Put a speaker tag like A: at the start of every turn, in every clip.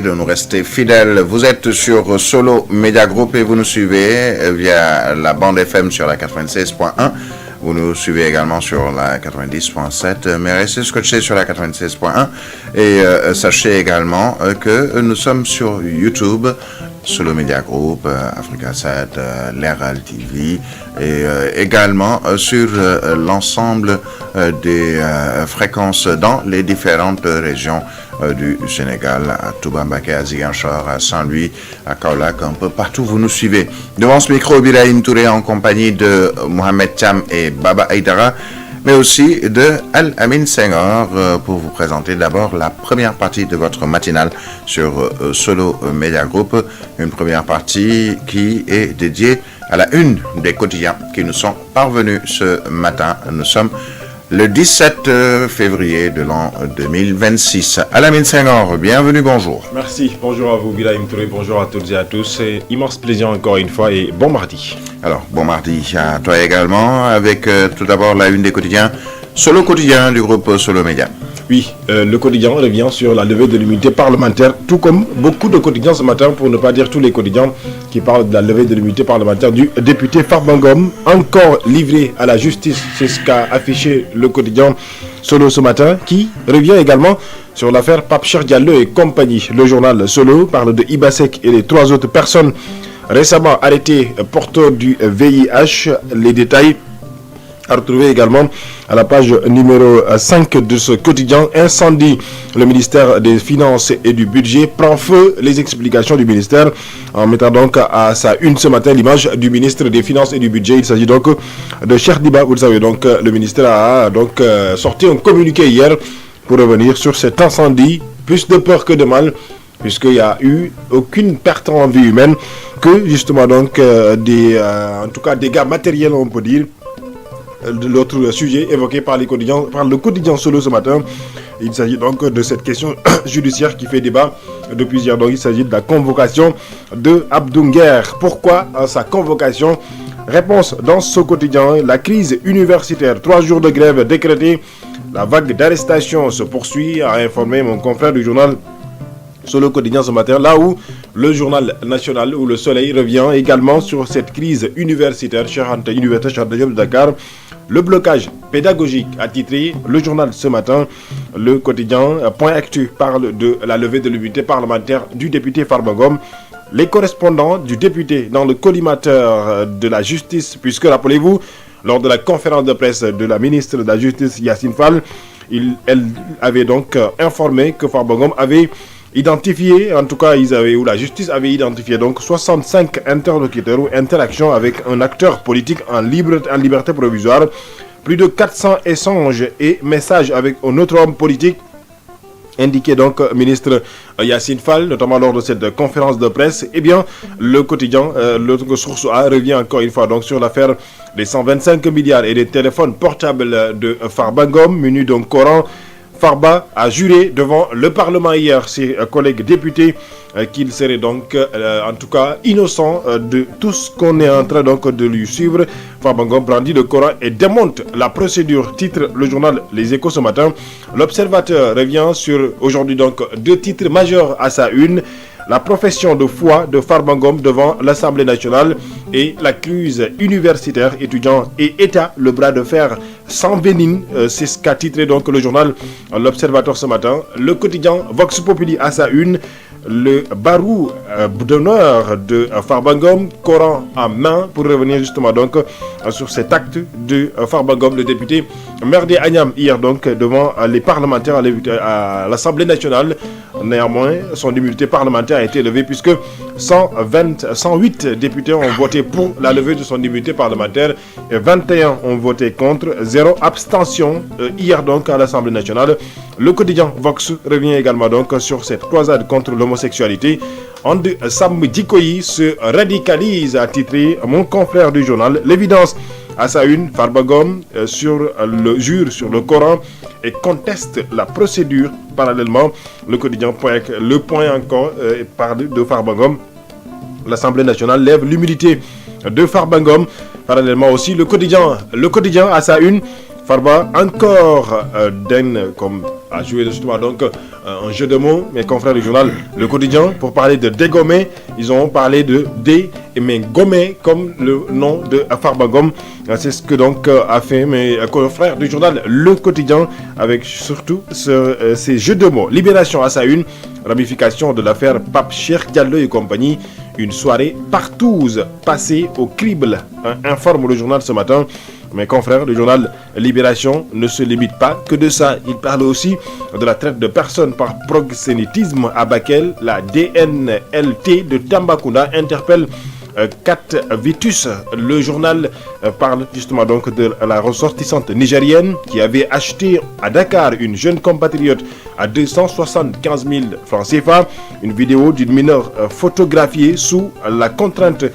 A: De nous rester fidèles. Vous êtes sur Solo Media Group et vous nous suivez via la bande FM sur la 96.1. Vous nous suivez également sur la 90.7, mais restez scotchés sur la 96.1 et sachez également que nous sommes sur YouTube, Solo Media Group, Africa 7, l'RL TV et également sur l'ensemble des fréquences dans les différentes régions du Sénégal, à Toubambaké, à Ziguinchor, à Saint-Louis, à Kaolack, un peu partout vous nous suivez. Devant ce micro, Birahim Touré en compagnie de Mohamed Thiam et Baba Aïdara, mais aussi de Al-Amin Senghor pour vous présenter d'abord la première partie de votre matinale sur Solo Media Group, une première partie qui est dédiée à la une des quotidiens qui nous sont parvenus ce matin. Nous sommes le 17 février de l'an 2026. Al-Amin Senghor, bienvenue, bonjour.
B: Merci, bonjour à vous, Birahim Touré, bonjour à toutes et à tous. C'est immense plaisir encore une fois et bon mardi. Alors, bon mardi à toi également, avec tout d'abord la une des quotidiens, Solo Quotidien du groupe Solo Média. Oui, le quotidien revient sur la levée de l'immunité parlementaire, tout comme beaucoup de quotidiens ce matin, pour ne pas dire tous les quotidiens qui parlent de la levée de l'immunité parlementaire du député Farba Ngom, encore livré à la justice. C'est ce qu'a affiché le quotidien Solo ce matin, qui revient également sur l'affaire Pape Cheikh Diallo et compagnie. Le journal Solo parle de Ibasek et les 3 autres personnes récemment arrêtées porteurs du VIH. Les détails à retrouver également à la page numéro 5 de ce quotidien. Incendie, le ministère des Finances et du Budget prend feu. Les explications du ministère en mettant donc à sa une ce matin l'image du ministre des Finances et du Budget. Il s'agit donc de Cheikh Diba, vous le savez. Donc le ministère a donc sorti un communiqué hier pour revenir sur cet incendie. Plus de peur que de mal, puisqu'il n'y a eu aucune perte en vie humaine, que justement donc en tout cas dégâts matériels, on peut dire. De l'autre sujet évoqué par le quotidien Solo ce matin. Il s'agit donc de cette question judiciaire qui fait débat depuis hier. Donc il s'agit de la convocation de Abdou Nguer. Pourquoi sa convocation? Réponse dans ce quotidien. La crise universitaire, 3 jours de grève décrétés. La vague d'arrestation se poursuit, a informé mon confrère du journal Solo Quotidien ce matin, là où le journal national ou le Soleil revient également sur cette crise universitaire chez Université Cheikh Anta Diop de Dakar. Le blocage pédagogique a titré le journal ce matin. Le quotidien Point Actu parle de la levée de l'immunité parlementaire du député Farba Ngom. Les correspondants du député dans le collimateur de la justice, puisque rappelez-vous, lors de la conférence de presse de la ministre de la Justice Yacine Fall, elle avait donc informé que Farba Ngom avait identifié, en tout cas la justice avait identifié donc 65 interlocuteurs ou interactions avec un acteur politique en liberté provisoire, plus de 400 échanges et messages avec un autre homme politique, indiqué donc ministre Yacine Fall, notamment lors de cette conférence de presse. Eh bien, le quotidien, l'autre source A revient encore une fois donc sur l'affaire des 125 milliards et des téléphones portables de Farba Ngom, munis d'un Coran. Farba a juré devant le Parlement hier, ses collègues députés, qu'il serait donc en tout cas innocent de tout ce qu'on est en train donc de lui suivre. Farba Ngom brandit le Coran et démonte la procédure, titre le journal Les Échos ce matin. L'Observateur revient sur aujourd'hui donc 2 titres majeurs à sa une. La profession de foi de Farba Ngom devant l'Assemblée nationale et la crise universitaire, étudiants et État, le bras de fer s'envenime. C'est ce qu'a titré donc le journal L'Observateur ce matin. Le quotidien Vox Populi à sa une. Le barou d'honneur de Farba Ngom, Coran en main, pour revenir justement donc sur cet acte de Farba Ngom, le député Merdé Agnam hier donc devant les parlementaires à l'Assemblée nationale. Néanmoins, son immunité parlementaire a été levée puisque 108 députés ont voté pour la levée de son immunité parlementaire et 21 ont voté contre, 0 abstention hier donc à l'Assemblée nationale. Le quotidien Vox revient également donc sur cette croisade contre l'homosexualité. Ande Sam Dikoyi se radicalise, a titré mon confrère du journal L'Évidence. À sa une, Farba Ngom jure sur le Coran et conteste la procédure. Parallèlement, le quotidien Le Point encore parle de Farba Ngom. L'Assemblée nationale lève l'immunité de Farba Ngom. Parallèlement aussi, le quotidien à sa une Farba, encore comme a joué justement donc un jeu de mots, mes confrères du journal Le Quotidien, pour parler de dégommer, ils ont parlé de dégommer comme le nom de Farba Ngom. C'est ce que donc a fait mes confrères du journal Le Quotidien avec surtout ces jeux de mots. Libération à sa une, ramification de l'affaire Pape Cheikh Diallo et compagnie. Une soirée partouze passée au crible, informe le journal ce matin. Mes confrères du journal Libération ne se limitent pas que de ça. Ils parlent aussi de la traite de personnes par proxénétisme à Bakel. La DNLT de Tambacounda interpelle Kat Vitus. Le journal parle justement donc de la ressortissante nigérienne qui avait acheté à Dakar une jeune compatriote à 275 000 francs CFA. Une vidéo d'une mineure photographiée sous la contrainte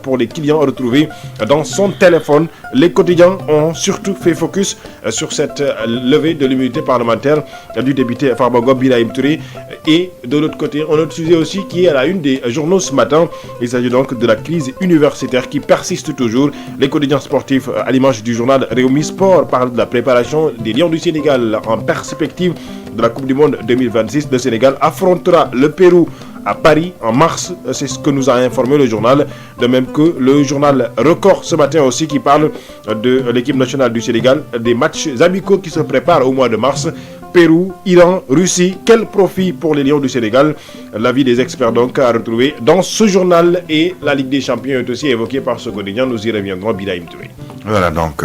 B: pour les clients retrouvés dans son téléphone. Les quotidiens ont surtout fait focus sur cette levée de l'immunité parlementaire du député Farba Ngom Birahim Touré. Et de l'autre côté, on a un sujet aussi qui est à la une des journaux ce matin. Il s'agit donc de la crise universitaire qui persiste toujours. Les quotidiens sportifs, à l'image du journal Réumi Sport, parlent de la préparation des Lions du Sénégal en perspective de la Coupe du Monde 2026. Le Sénégal affrontera le Pérou à Paris en mars, c'est ce que nous a informé le journal, de même que le journal Record ce matin aussi qui parle de l'équipe nationale du Sénégal, des matchs amicaux qui se préparent au mois de mars. Pérou, Iran, Russie, quel profit pour les Lions du Sénégal? L'avis des experts donc à retrouver dans ce journal, et la Ligue des Champions est aussi évoquée par ce quotidien, nous y reviendrons. Birahim Touré.
A: Voilà, donc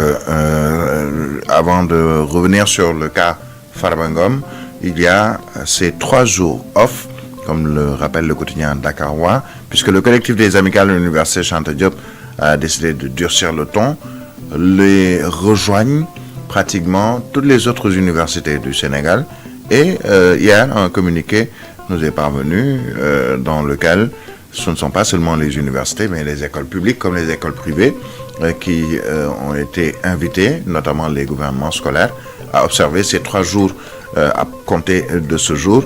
A: avant de revenir sur le cas Farba Ngom, il y a ces 3 jours off, comme le rappelle le quotidien dakarois, puisque le collectif des amicales de l'université Cheikh Anta Diop a décidé de durcir le ton. Les rejoignent pratiquement toutes les autres universités du Sénégal. Et hier, un communiqué nous est parvenu dans lequel ce ne sont pas seulement les universités, mais les écoles publiques comme les écoles privées qui ont été invitées, notamment les gouvernements scolaires, à observer ces 3 jours à compter de ce jour.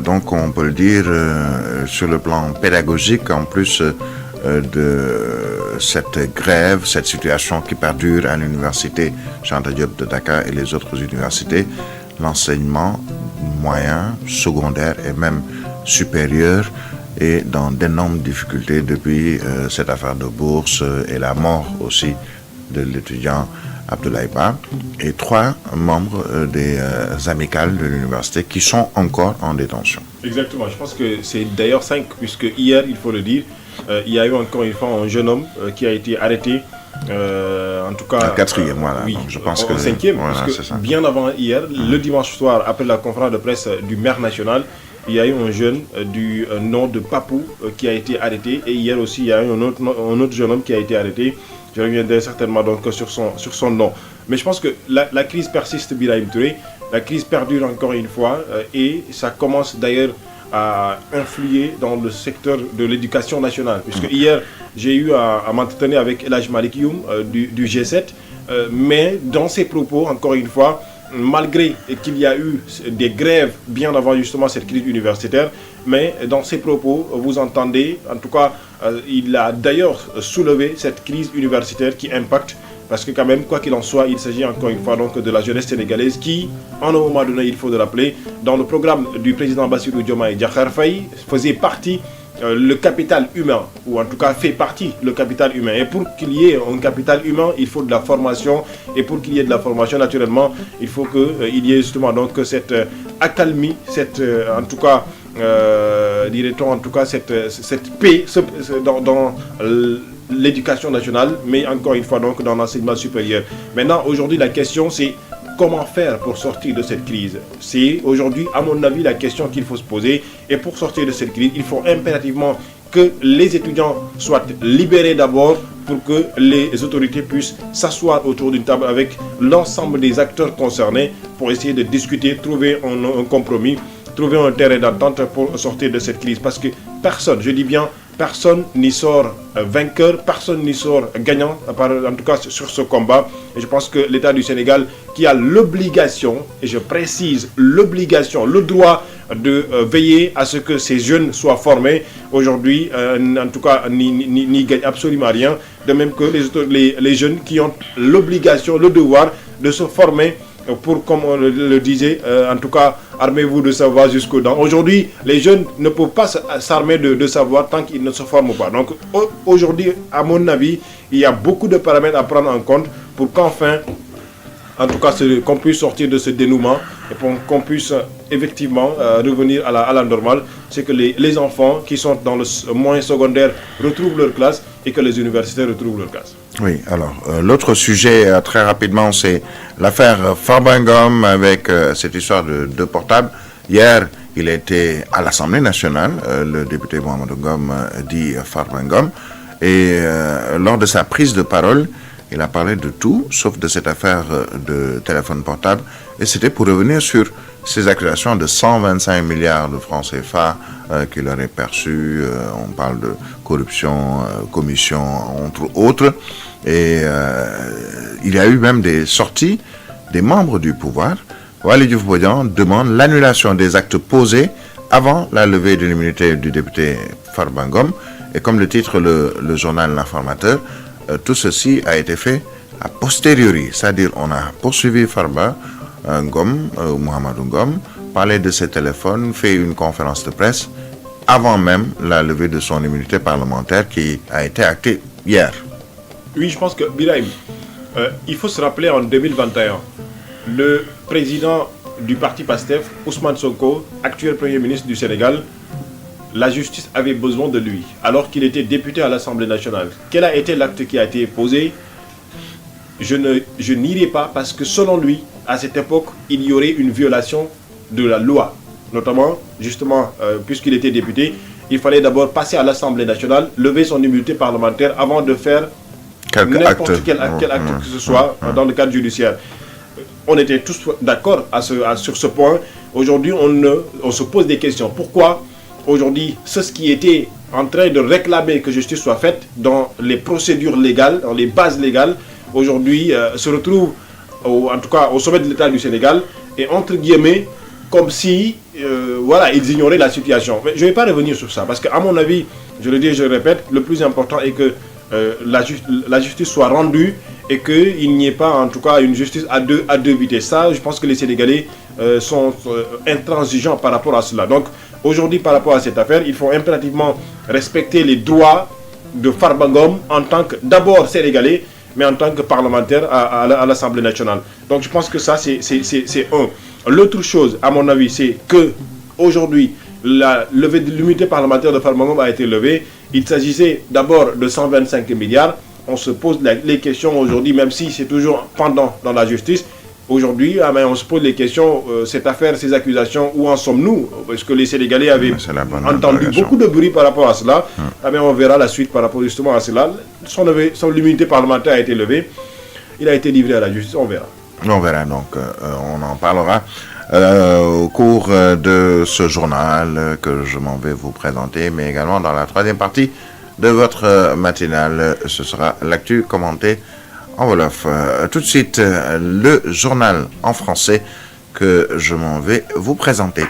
A: Donc on peut le dire sur le plan pédagogique, en plus de cette grève, cette situation qui perdure à l'université Cheikh Anta Diop de Dakar et les autres universités, l'enseignement moyen, secondaire et même supérieur est dans d'énormes difficultés depuis cette affaire de bourse et la mort aussi de l'étudiant Abdoulaye Ba, et 3 membres des amicales de l'université qui sont encore en détention.
B: Exactement, je pense que c'est d'ailleurs 5, puisque hier, il faut le dire, il y a eu encore une fois un jeune homme qui a été arrêté, en tout cas...
A: Le 4e, voilà.
B: Oui,
A: donc je pense que
B: 5e,
A: voilà,
B: puisque bien avant hier, le dimanche soir, après la conférence de presse du maire national, il y a eu un jeune du nom de Papou qui a été arrêté, et hier aussi, il y a eu un autre jeune homme qui a été arrêté. Je reviendrai certainement donc sur son nom. Mais je pense que la crise persiste, Birahim Touré. La crise perdure encore une fois, et ça commence d'ailleurs à influer dans le secteur de l'éducation nationale. Puisque hier, j'ai eu à m'entretenir avec El Hadj Malick Youm du G7. Mais dans ses propos, encore une fois, malgré qu'il y a eu des grèves bien avant justement cette crise universitaire, mais dans ses propos, vous entendez, en tout cas, il a d'ailleurs soulevé cette crise universitaire qui impacte, parce que quand même, quoi qu'il en soit, il s'agit encore une fois donc de la jeunesse sénégalaise qui, en un moment donné, il faut le rappeler, dans le programme du président Bassirou Diomaye Diakhar Faye, faisait partie le capital humain, ou en tout cas fait partie le capital humain. Et pour qu'il y ait un capital humain, il faut de la formation. Et pour qu'il y ait de la formation, naturellement, il faut qu'il y ait justement donc cette accalmie, cette, en tout cas, dirait-on, en tout cas, cette paix dans l'éducation nationale, mais encore une fois donc dans l'enseignement supérieur. Maintenant, aujourd'hui, la question c'est comment faire pour sortir de cette crise? C'est aujourd'hui, à mon avis, la question qu'il faut se poser. Et pour sortir de cette crise, il faut impérativement que les étudiants soient libérés d'abord, pour que les autorités puissent s'asseoir autour d'une table avec l'ensemble des acteurs concernés pour essayer de discuter, trouver un compromis, trouver un terrain d'entente pour sortir de cette crise. Parce que personne, je dis bien, personne n'y sort vainqueur, personne n'y sort gagnant, en tout cas sur ce combat. Et je pense que l'État du Sénégal, qui a l'obligation, et je précise l'obligation, le droit de veiller à ce que ces jeunes soient formés, aujourd'hui, en tout cas, n'y gagnent absolument rien. De même que les jeunes qui ont l'obligation, le devoir de se former pour, comme on le disait, en tout cas, armez-vous de savoir jusqu'aux dents. Aujourd'hui, les jeunes ne peuvent pas s'armer de savoir tant qu'ils ne se forment pas. Donc aujourd'hui, à mon avis, il y a beaucoup de paramètres à prendre en compte pour qu'enfin, en tout cas, qu'on puisse sortir de ce dénouement et pour qu'on puisse effectivement revenir à la normale. C'est que les enfants qui sont dans le moyen secondaire retrouvent leur classe et que les universités retrouvent leur classe.
A: Oui, alors l'autre sujet très rapidement, c'est l'affaire Farba Ngom avec cette histoire de portable. Hier, il était à l'Assemblée nationale, le député Mohamed Ngom dit Farba Ngom, et lors de sa prise de parole, il a parlé de tout, sauf de cette affaire de téléphone portable. Et c'était pour revenir sur ces accusations de 125 milliards de francs CFA qu'il aurait perçus. On parle de corruption, commission, entre autres. Et il y a eu même des sorties des membres du pouvoir. Waly Diouf Bodian demande l'annulation des actes posés avant la levée de l'immunité du député Farba Ngom. Et comme le titre le journal L'Informateur, tout ceci a été fait a posteriori, c'est-à-dire on a poursuivi Farba Ngom, Mohamed Ngom, parlé de ses téléphones, fait une conférence de presse avant même la levée de son immunité parlementaire qui a été actée hier.
B: Oui, je pense que, Birahim, il faut se rappeler en 2021, le président du parti PASTEF, Ousmane Sonko, actuel Premier ministre du Sénégal, la justice avait besoin de lui, alors qu'il était député à l'Assemblée nationale. Quel a été l'acte qui a été posé? Je n'irai pas parce que selon lui, à cette époque, il y aurait une violation de la loi. Notamment, justement, puisqu'il était député, il fallait d'abord passer à l'Assemblée nationale, lever son immunité parlementaire avant de faire n'importe quel acte que ce soit dans le cadre judiciaire. On était tous d'accord sur ce point. Aujourd'hui, on se pose des questions. Pourquoi aujourd'hui, ce qui était en train de réclamer que justice soit faite dans les procédures légales, dans les bases légales, aujourd'hui se retrouve en tout cas au sommet de l'État du Sénégal et entre guillemets comme si voilà, ils ignoraient la situation. Mais je ne vais pas revenir sur ça parce qu'à mon avis, je le dis et je le répète, le plus important est que la justice soit rendue et qu'il n'y ait pas en tout cas une justice à deux vitesses. Ça, je pense que les Sénégalais sont intransigeants par rapport à cela. Donc aujourd'hui, par rapport à cette affaire, il faut impérativement respecter les droits de Farba Ngom en tant que d'abord Sénégalais, mais en tant que parlementaire à l'Assemblée nationale. Donc je pense que ça, c'est un. L'autre chose, à mon avis, c'est que aujourd'hui, la levée de l'immunité parlementaire de Farba Ngom a été levée. Il s'agissait d'abord de 125 milliards. On se pose les questions aujourd'hui, même si c'est toujours pendant dans la justice. Aujourd'hui, on se pose les questions, cette affaire, ces accusations, où en sommes-nous? Parce que les Sénégalais avaient entendu beaucoup de bruit par rapport à cela. On verra la suite par rapport justement à cela. Son immunité parlementaire a été levée. Il a été livré à la justice, on verra.
A: On verra donc, on en parlera au cours de ce journal que je m'en vais vous présenter, mais également dans la troisième partie de votre matinale. Ce sera l'actu commenté en Wolof. Tout de suite, le journal en français que je m'en vais vous présenter.